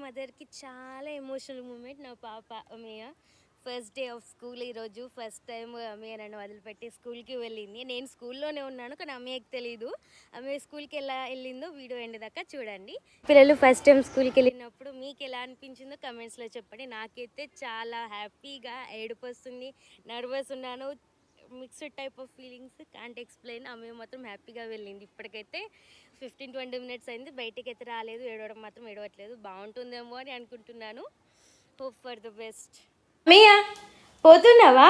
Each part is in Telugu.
మదర్కి చాలా ఎమోషనల్ మూమెంట్. నా పాప Ameya first day of school ఈరోజు. ఫస్ట్ టైం అమేయ నన్ను వదిలిపెట్టి స్కూల్కి వెళ్ళింది. నేను స్కూల్లోనే ఉన్నాను కానీ అమ్మయ్యకి తెలీదు. అమ్మాయి స్కూల్కి ఎలా వెళ్ళిందో వీడియో ఎండ్ దాకా చూడండి. పిల్లలు ఫస్ట్ టైం స్కూల్కి వెళ్ళినప్పుడు మీకు ఎలా అనిపించిందో కమెంట్స్లో చెప్పండి. నాకైతే చాలా హ్యాపీగా, ఏడుపు వస్తుంది, నర్వస్ ఉన్నాను, mixed type of feelings, can't explain. అమ్మాయి మాత్రం హ్యాపీగా వెళ్ళింది. ఇప్పటికైతే 15-20 మినిట్స్ అయింది, బయటికి అయితే రాలేదు. ఏడవడం మాత్రం ఏడవట్లేదు. బాగుంటుందేమో అని అనుకుంటున్నాను. Hope for the best. అమ్మయ్య పోతున్నావా?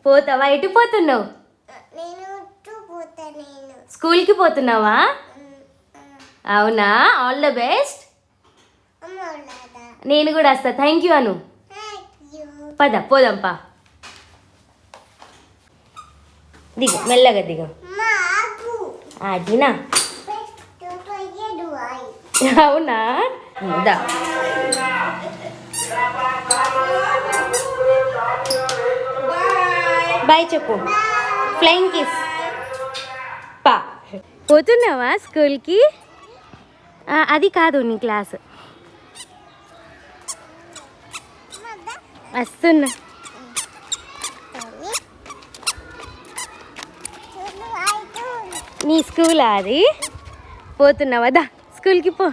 పోతావా? ఎటు పోతున్నావు? స్కూల్కి పోతున్నావా? అవునా, ఆల్ ద బెస్ట్. నేను కూడా వస్తా. థ్యాంక్ యూ అను. పద పోదాంపా. దిగ, మెల్లగా దిగ. అదినా? అవునా, దా. బాయ్ చెప్పు. Flying kiss. పా. పోతున్నావా స్కూల్కి? అది కాదు నీ క్లాస్. వస్తున్నా. నీ స్కూల్ అది? పోతున్నావా? దా స్కూల్కి పో.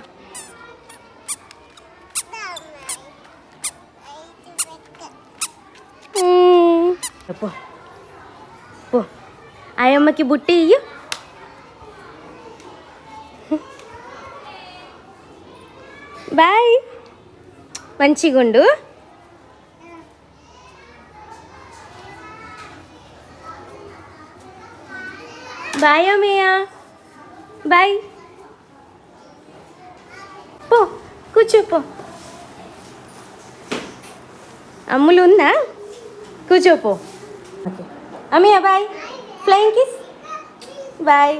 పో పో. ఆయమ్మకి బుట్టి ఇయ్యు. బాయ్. మంచిగుండు. బాయ్ అమ్మయ్య. బాయ్. పో కూర్చోపో. అమ్ములు ఉందా? కూర్చోపో. ఓకే అమ్మయ్య బాయ్. Flying kiss. బాయ్.